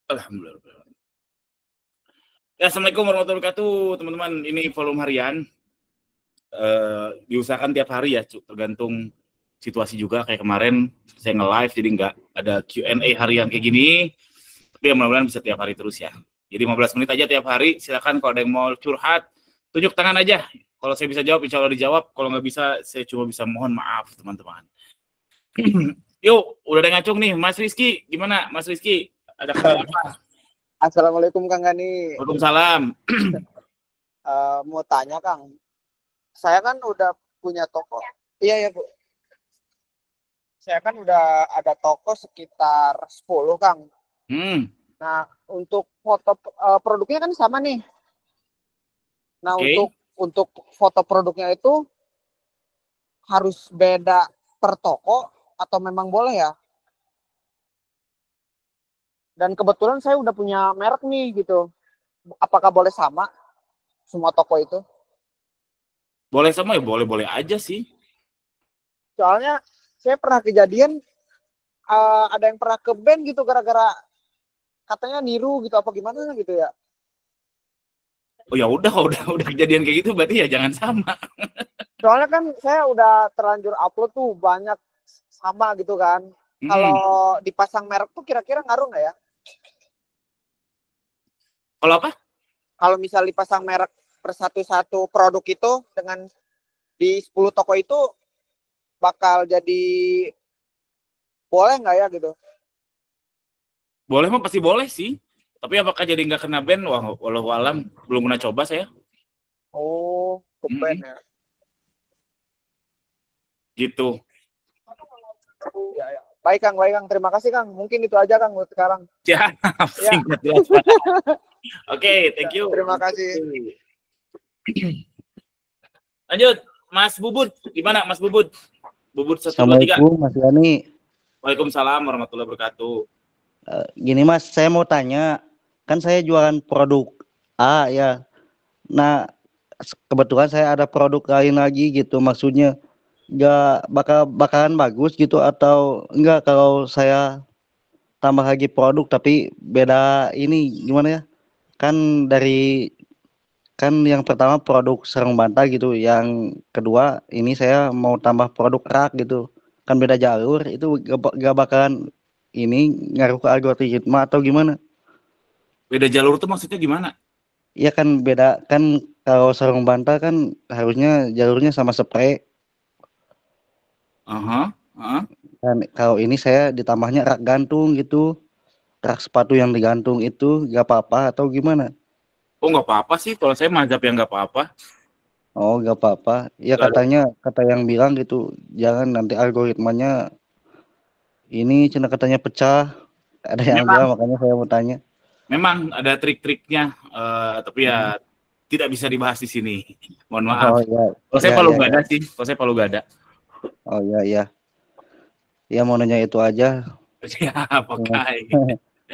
Alhamdulillah. Ya, assalamualaikum warahmatullahi wabarakatuh, teman-teman. Ini volume harian. Diusahakan tiap hari ya, tergantung situasi juga. Kayak kemarin saya nge-live, jadi nggak ada Q&A harian kayak gini. Tapi ya mudah-mudahan bisa tiap hari terus ya. Jadi 15 menit aja tiap hari. Silakan kalau ada yang mau curhat, tunjuk tangan aja. Kalau saya bisa jawab, insya Allah dijawab. Kalau nggak bisa, saya cuma bisa mohon maaf, teman-teman. Yuk, udah ada ngacung nih. Mas Rizky, gimana Mas Rizky? Ada kabar apa? Assalamualaikum Kang Gani. Waalaikumsalam. Mau tanya Kang, saya kan udah punya toko. Iya ya Bu. Saya kan udah ada toko sekitar 10 Kang. Nah untuk foto produknya kan sama nih. Nah Okay. untuk foto produknya itu harus beda per toko atau memang boleh ya? Dan kebetulan saya udah punya merek nih gitu. Apakah boleh sama semua toko itu? Boleh sama ya, boleh-boleh aja sih. Soalnya saya pernah kejadian ada yang pernah ke band gitu gara-gara katanya niru gitu apa gimana gitu ya. Oh ya udah kejadian kayak gitu berarti ya jangan sama. Soalnya kan saya udah terlanjur upload tuh banyak sama gitu kan. Kalau dipasang merek tuh kira-kira ngaruh nggak ya? Kalau apa? Kalau misal dipasang merek per satu produk itu dengan di 10 toko itu bakal jadi boleh nggak ya gitu? Boleh mah pasti boleh sih. Tapi apakah jadi nggak kena ban? Wah, walau alam belum pernah coba saya. Oh, ke band ya. Gitu. Ya. Baik Kang. Terima kasih Kang. Mungkin itu aja Kang buat sekarang. Ya, singkat jelas. Oke, thank you. Terima kasih. Lanjut, Mas Bubut. Gimana Mas Bubut? Bubut 1, 2, 3. Assalamualaikum Mas Gani. Waalaikumsalam warahmatullahi wabarakatuh. Gini Mas, saya mau tanya, kan saya jualan produk A ya. Nah, kebetulan saya ada produk lain lagi gitu, maksudnya nggak bakalan bagus gitu atau enggak kalau saya tambah lagi produk tapi beda ini gimana ya? Kan yang pertama produk sarung bantal gitu, yang kedua ini saya mau tambah produk rak gitu. Kan beda jalur, itu gak bakalan ini ngaruh ke algoritma atau gimana? Beda jalur tuh maksudnya gimana? Iya kan beda, kan kalau sarung bantal kan harusnya jalurnya sama spray. Dan kalau ini saya ditambahnya rak gantung gitu, rak sepatu yang digantung itu gak apa-apa atau gimana? Oh nggak apa-apa sih, kalau saya mazhab yang nggak apa-apa. Oh gak apa-apa, ya kata yang bilang gitu, jangan nanti algoritmanya ini katanya pecah, ada yang bilang, makanya saya mau tanya. Memang ada trik-triknya, tapi ya tidak bisa dibahas di sini. Mohon maaf. Kalau saya Palu Gada sih, kalau saya Palu Gada. Oh iya. Ya mau nanya itu aja. Siap, oke.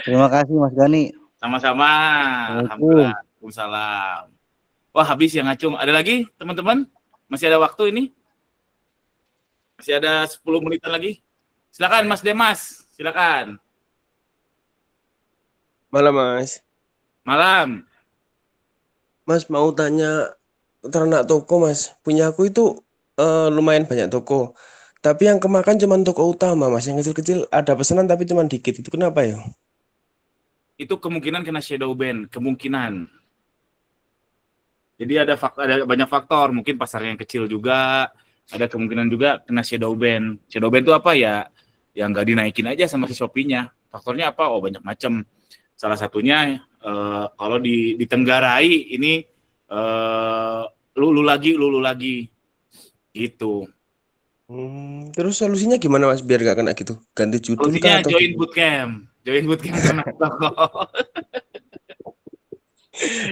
Terima kasih Mas Gani. Sama-sama. Alhamdulillah. Waalaikumsalam. Wah, habis ya ngacung. Ada lagi teman-teman? Masih ada waktu ini? Masih ada 10 menitan lagi. Silakan Mas Demas, silakan. Malam Mas. Malam. Mas mau tanya ternak toko Mas. Punya aku itu lumayan banyak toko. Tapi yang kemakan cuma toko utama Mas. Yang kecil-kecil ada pesanan tapi cuma dikit. Itu kenapa ya? Itu kemungkinan kena shadow ban, kemungkinan. Jadi ada banyak faktor. Mungkin pasarnya yang kecil juga. Ada kemungkinan juga kena shadow ban. Shadow ban itu apa ya? Yang nggak dinaikin aja sama si Shopee-nya. Faktornya apa? Oh banyak macam. Salah satunya kalau ditenggarai ini lulu lagi gitu. Terus solusinya gimana Mas biar gak kena gitu? Ganti judul kah atau join bootcamp karena toko.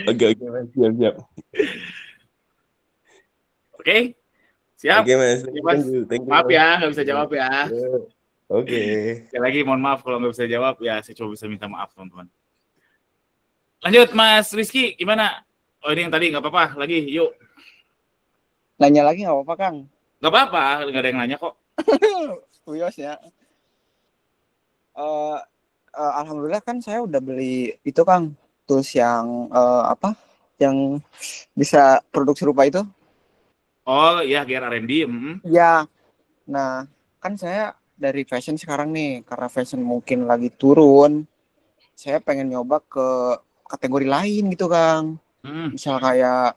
Oke Mas, siap. Oke, siap. Oke Mas. Thank you. Maaf ya nggak bisa jawab ya. Oke. Sekali lagi mohon maaf kalau nggak bisa jawab ya, saya coba bisa minta maaf teman-teman. Lanjut Mas Rizky, gimana? Oh ini yang tadi nggak apa-apa, lagi yuk. Nanya lagi nggak apa-apa Kang? Nggak apa-apa, nggak ada yang nanya kok. Uyos ya. alhamdulillah kan saya udah beli itu Kang, tools yang apa? Yang bisa produk serupa itu. Oh ya, gear R&D. Ya, nah kan saya dari fashion sekarang nih, karena fashion mungkin lagi turun, saya pengen nyoba ke kategori lain gitu Kang. Hmm. Misal kayak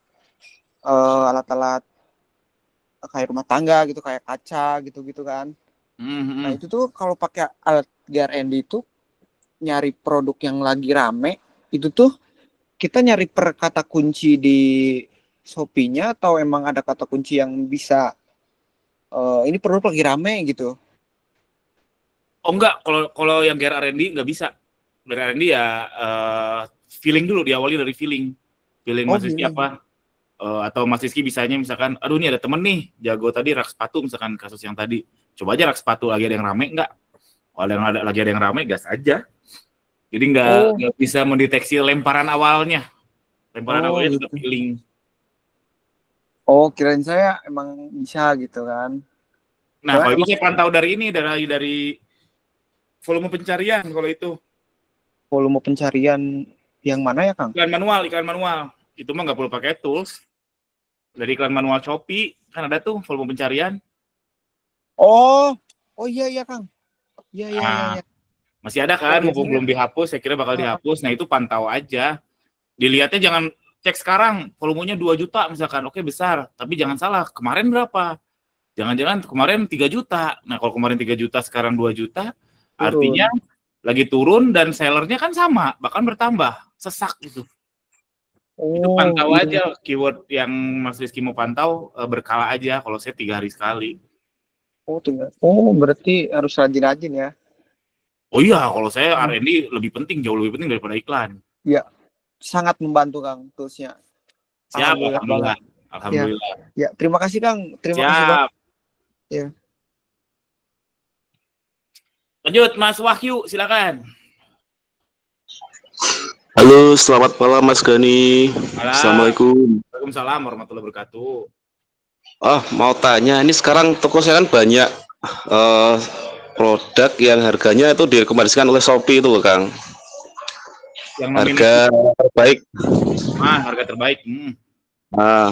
alat-alat kayak rumah tangga gitu, kayak kaca gitu-gitu kan. Nah Hmm. itu tuh kalau pakai alat GRND itu nyari produk yang lagi rame, itu tuh kita nyari per kata kunci di Shopee-nya atau emang ada kata kunci yang bisa ini produk lagi rame gitu. Oh enggak, kalau kalau yang gear R&D nggak bisa. Gear R&D ya feeling dulu, diawali dari feeling. Feeling Oh Mas Rizky gini. apa? Atau Mas Rizky bisanya misalkan, aduh ini ada temen nih, jago tadi rak sepatu misalkan kasus yang tadi. Coba aja rak sepatu lagi ada yang rame nggak? Kalau yang ada lagi ada yang rame, gas aja. Jadi Oh, nggak bisa mendeteksi lemparan awalnya. Lemparan oh awalnya gitu. tetap feeling. Oh, kirain saya emang bisa gitu kan. Nah, Soalnya kalau itu emang saya pantau dari ini, dari volume pencarian kalau itu. volume pencarian yang mana ya, Kang? Iklan manual. Itu mah nggak perlu pakai tools. Dari iklan manual Shopee, kan ada tuh volume pencarian. Oh, oh iya iya, Kang. Iya iya iya Nah, iya. masih ada Oh, kan, mumpung biasanya belum dihapus, saya kira bakal dihapus. Nah, itu pantau aja. Dilihatnya jangan cek sekarang, volumenya 2 juta misalkan, oke besar. Tapi jangan salah, kemarin berapa? Jangan-jangan kemarin 3 juta. Nah, kalau kemarin 3 juta, sekarang 2 juta, artinya turun. lagi turun dan sellernya kan sama, bahkan bertambah. Sesak gitu. Itu Oh, pantau iya. aja, keyword yang Mas Rizky mau pantau, berkala aja. Kalau saya 3 hari sekali. Oh, tinggal. Oh, berarti harus rajin-rajin ya. Oh iya, kalau saya Hmm. R&D lebih penting, jauh lebih penting daripada iklan. Iya, sangat membantu Kang toolsnya. Siap, Alhamdulillah banget. alhamdulillah. Ya, Alhamdulillah. ya. Terima kasih Kang. Terima kasih banget. Siap. Ya. Lanjut, Mas Wahyu, silakan. Halo, selamat malam Mas Gani. Malam. Assalamualaikum. Waalaikumsalam warahmatullahi wabarakatuh. Mau tanya, ini sekarang toko saya kan banyak eh, produk yang harganya itu direkomendasikan oleh Shopee itu loh, Kang. Yang Harga nominasi, terbaik. harga terbaik. Nah,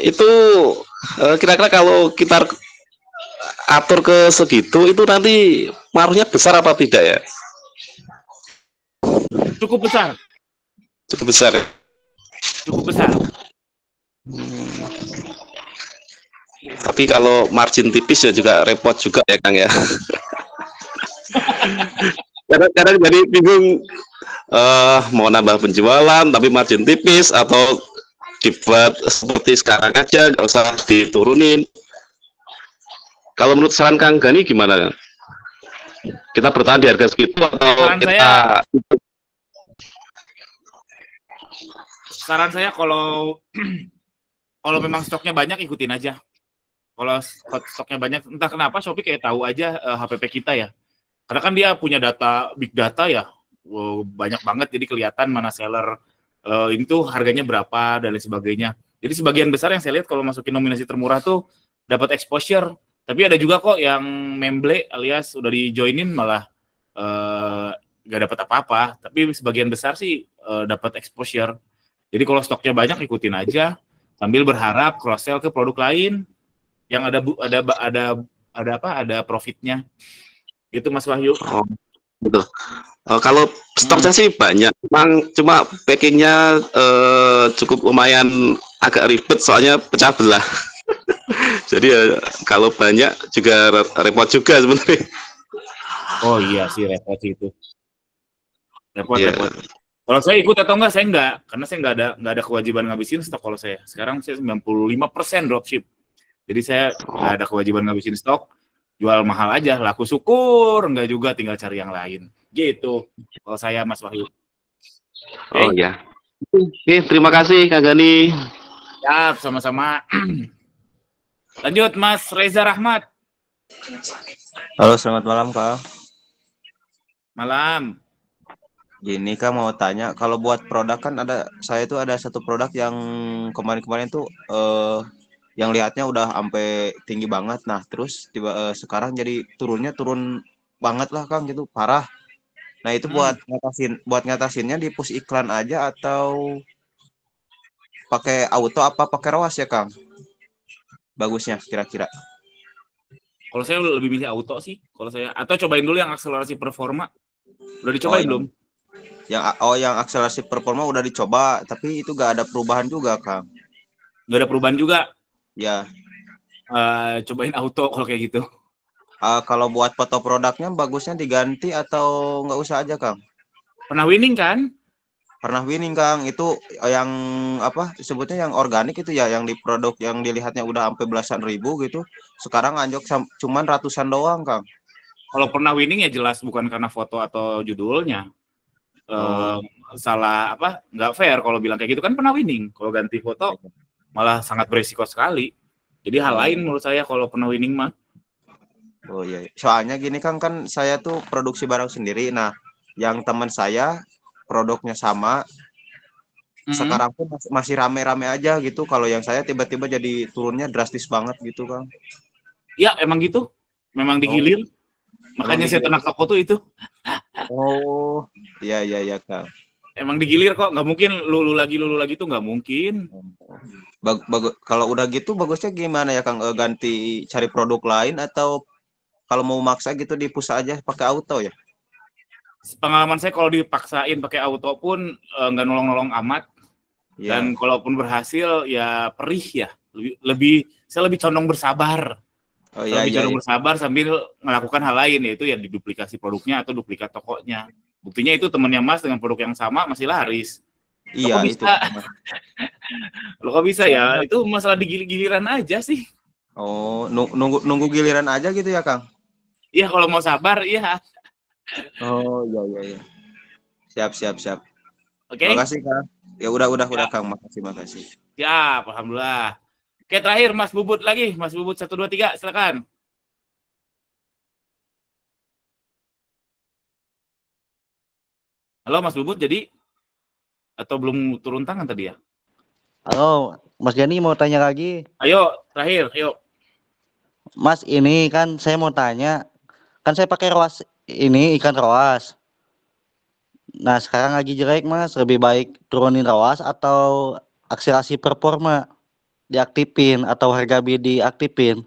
itu kira-kira kalau kita atur ke segitu, itu nanti pengaruhnya besar apa tidak ya? Cukup besar, Cukup besar ya? cukup besar. Tapi kalau margin tipis ya juga repot juga ya, Kang ya. Kadang-kadang jadi bingung mau nambah penjualan tapi margin tipis atau dibuat seperti sekarang aja nggak usah diturunin. Kalau menurut saran Kang Gani gimana? Kita bertahan di harga segitu atau kita Saran saya kalau kalau memang stoknya banyak ikutin aja. Kalau stoknya banyak, entah kenapa Shopee kayak tahu aja HPP kita ya. Karena kan dia punya data, big data ya, banyak banget, jadi kelihatan mana seller ini tuh harganya berapa dan lain sebagainya. Jadi sebagian besar yang saya lihat kalau masukin nominasi termurah tuh dapat exposure. Tapi ada juga kok yang memble alias udah dijoinin malah nggak dapat apa-apa. Tapi sebagian besar sih dapat exposure. Jadi kalau stoknya banyak ikutin aja sambil berharap cross sell ke produk lain yang ada profitnya. Itu Mas Wahyu. oh, gitu. Kalau stoknya sih banyak, cuma packingnya cukup lumayan agak ribet soalnya pecah belah. Jadi ya kalau banyak juga repot juga sebenarnya. Oh iya sih repot sih itu. Repot. Ya. Kalau saya ikut atau enggak, saya enggak. Karena saya enggak ada kewajiban ngabisin stok kalau saya. Sekarang saya 95% dropship. Jadi saya enggak ada kewajiban ngabisin stok. Jual mahal aja, laku syukur. Enggak juga, tinggal cari yang lain. Gitu. Kalau saya Mas Wahyu. Oh ya. Oke, terima kasih Kak Gani. Ya, sama-sama. Lanjut Mas Reza Rahmat. Halo, selamat malam, Kak. Malam. Gini, Kak, mau tanya, kalau buat produk kan saya tuh ada satu produk yang kemarin-kemarin tuh yang lihatnya udah sampai tinggi banget. Nah, terus sekarang jadi turun banget lah, Kang, gitu, parah. Nah, itu buat ngatasinnya di push iklan aja atau pakai auto apa pakai ROAS ya, Kang? Bagusnya kira-kira. Kalau saya lebih milih auto sih. Kalau saya atau cobain dulu yang akselerasi performa. Udah Oh, dicobain belum? yang akselerasi performa udah dicoba, tapi itu gak ada perubahan juga, Kang. Nggak ada perubahan juga. Ya, Cobain auto kalau kayak gitu. kalau buat foto produknya bagusnya diganti atau nggak usah aja, Kang? Pernah winning kan? Pernah winning, Kang. Itu yang apa sebutnya yang organik itu ya, yang di produk yang dilihatnya udah sampai belasan ribu gitu. Sekarang anjok cuman ratusan doang, Kang. Kalau pernah winning ya jelas bukan karena foto atau judulnya. Oh, Salah apa? Nggak fair kalau bilang kayak gitu kan pernah winning. Kalau ganti foto malah sangat berisiko sekali. Jadi hal lain menurut saya kalau pernah winning mah. oh iya. Soalnya gini, Kang, kan saya tuh produksi barang sendiri. Nah, yang teman saya produknya sama, sekarang pun masih rame-rame aja gitu. Kalau yang saya tiba-tiba jadi turunnya drastis banget gitu, Kang. Ya emang gitu. Memang digilir. Makanya saya digilir. ternak toko tuh itu. Oh, iya iya Kang. Emang digilir kok. Nggak mungkin lulu lagi tuh nggak mungkin. Kalau udah gitu bagusnya gimana ya, Kang? Ganti cari produk lain atau kalau mau maksa gitu dipus aja pakai auto ya? Pengalaman saya kalau dipaksain pakai auto pun nggak nolong-nolong amat. Ya. Dan kalaupun berhasil ya perih ya. Saya lebih condong bersabar. Oh iya lebih iya. condong bersabar sambil melakukan hal lain, yaitu ya diduplikasi produknya atau duplikat tokonya. Buktinya itu temennya Mas dengan produk yang sama masih laris. Iya itu. Lo kok bisa ya? Itu masalah giliran aja sih. Oh, nunggu giliran aja gitu ya, Kang? Iya, kalau mau sabar, iya. Oh iya. Siap. Oke. Makasih, Kang. Ya udah Kang. Makasih. Siap, alhamdulillah. Oke, terakhir Mas Bubut lagi. Mas Bubut 1 2 3, silakan. Halo Mas Bubut, jadi atau belum turun tangan tadi ya? Halo, Mas Gani mau tanya lagi. Ayo, terakhir, ayo. Mas, ini kan saya mau tanya, kan saya pakai ROAS ini, ikan ROAS. Nah, sekarang lagi jelek, Mas. Lebih baik turunin ROAS atau akselerasi performa diaktifin atau harga bid diaktifin?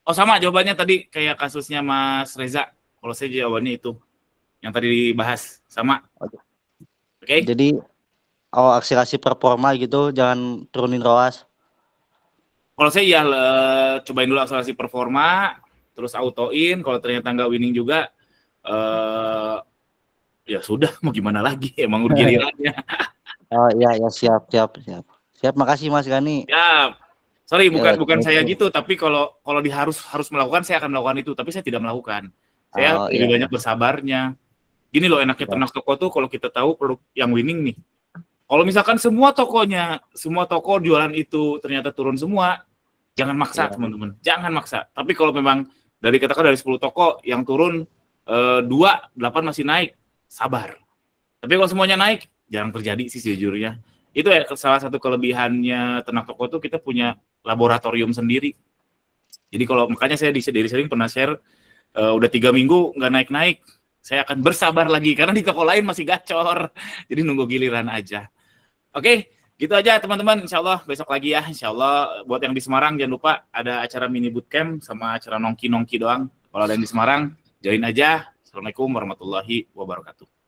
Oh, sama jawabannya tadi kayak kasusnya Mas Reza. Kalau saya jawabannya itu yang tadi dibahas, sama. Oke. Jadi akselerasi performa gitu, jangan turunin ROAS. Kalau saya ya cobain dulu akselerasi performa, terus autoin. Kalau ternyata nggak winning juga, ya sudah, mau gimana lagi? Emang udah gilirannya. Oh iya, siap. Makasih Mas Gani. Ya, sorry, bukan ya, saya gitu, tapi kalau harus melakukan, saya akan melakukan itu, tapi saya tidak melakukan. Saya lebih banyak bersabarnya. Gini loh, enaknya ternak toko tuh kalau kita tahu produk yang winning nih. Kalau misalkan semua toko jualan itu ternyata turun semua, jangan maksa teman-teman, jangan maksa. Tapi kalau memang dari 10 toko yang turun 2, 8 masih naik, sabar. Tapi kalau semuanya naik, jarang terjadi sih sejujurnya. Itu ya salah satu kelebihannya ternak toko tuh kita punya laboratorium sendiri. Jadi kalau makanya saya di sering pernah share udah 3 minggu nggak naik-naik, saya akan bersabar lagi karena di toko lain masih gacor. Jadi nunggu giliran aja. Oke, gitu aja teman-teman. Insya Allah besok lagi ya. Insya Allah buat yang di Semarang jangan lupa ada acara mini bootcamp sama acara nongki doang. Kalau ada yang di Semarang, join aja. Assalamualaikum warahmatullahi wabarakatuh.